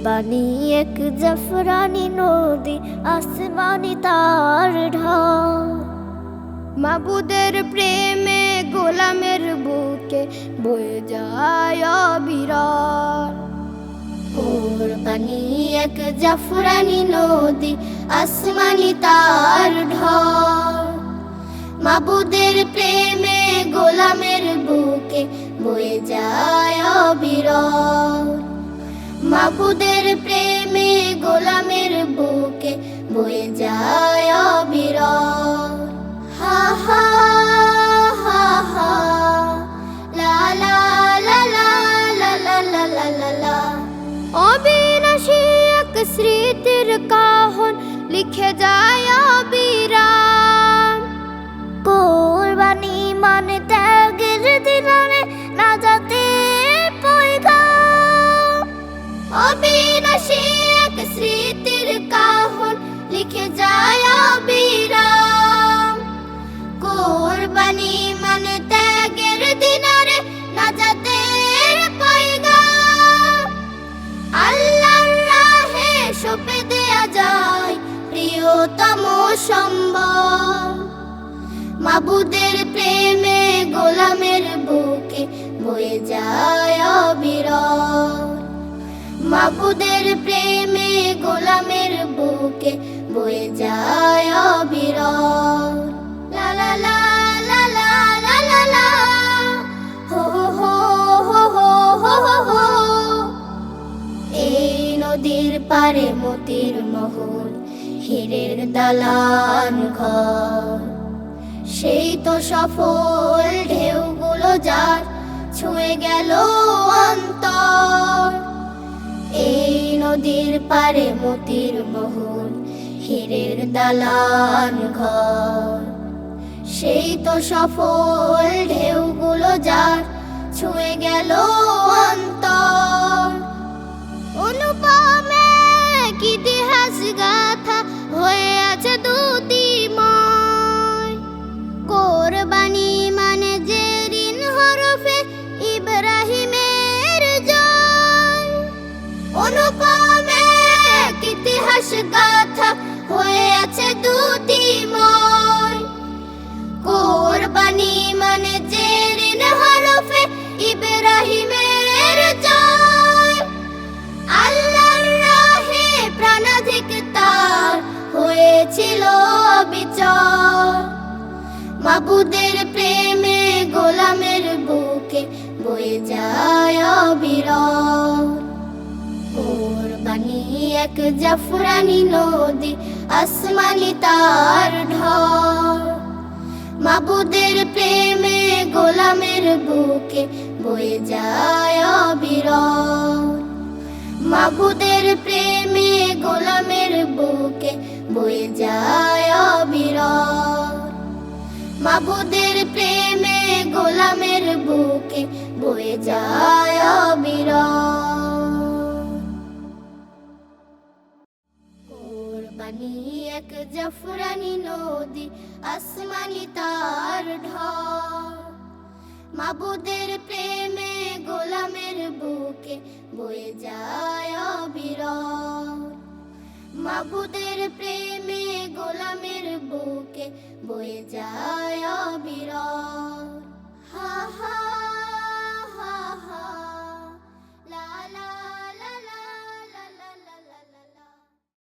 বাণী এক জাফরানি নদী, আসমানি তার ঢাল। মাবুদের প্রেমে গোলামের বুকে বয়ে যায় অবিরাম। বাণী এক জাফরানি নদী, আসমানি তার ঢাল। মাবুদের প্রেমে গোলামের বুকে বয়ে যায় অবিরাম। মাবুদের প্রেমে গোলামের বুকে বয়ে যায় অবিরাম। হা হা হা হা, লা লা লা লা লা লা লা লা লা লা। অবিনাশী এক স্মৃতির কাহন লিখে যায় অবিরাম। কোরবানি মানে ত্যাগের দিনারে নাজাতের পয়গাম। অবিনাশী এক স্মৃতির কাহন লিখে যায় অবিরাম। কোরবানি মানে ত্যাগের দিনারে নাজাতের পয়গাম। আল্লাহর রাহে সঁপে দেয়া যায় প্রিয়তম সম্বল। মাবুদের প্রেমে গোলামের বুকে বয়ে যায় অবিরাম। মাবুদের প্রেমে গোলামের বুকে বয়ে যায় অবিরাম। লা লা লা লা লা লা লা লা, হো হো হো হো হো হো হো। এই নদীর পারে মতির মহল, হীরের দালান ঘর। সেই তো সফল ঢেউগুলো যার ছুঁয়ে গেল অন্তর। এই নদীর পারে মতির মহল, হীরের দালান ঘর। সেই তো সফল ঢেউগুলো যার ছুঁয়ে গেল অন্তর। অনুপম এক ইতিহাস গাথা হয়ে আছে দ্যুতিময়। কোরবানি মানে জেরিন হরফে ইব্রাহিমের জয়। অনুপম এক ইতিহাস গাথা হয়ে আছে দ্যুতিময়। কোরবানি মানে জেরিন হরফে ইব্রাহিমের জয়। আল্লাহর রাহে প্রাণাধিক তার হয়েছিল বিচর। মাবুদের প্রেমে গোলামের বুকে বয়ে যায় অবিরাম। কোরবানি এক জাফরানি নদী, আসমানি তার ঢাল। মাবুদের প্রেমে গোলামের বুকে বয়ে যায় অবিরাম। মাবুদের প্রেমে গোলামের বুকে বয়ে যায় অবিরাম। মাবুদের প্রেমে গোলামের বুকে বয়ে যায় অবিরাম। কোরবানি এক জাফরানি নদী, আসমানি তার ঢাল। মাবুদের প্রেমে গোলামের বুকে বয়ে যায় অবিরাম। মাবুদের প্রেমে গোলামের বুকে বয়ে যায় অবিরাম। হা হা।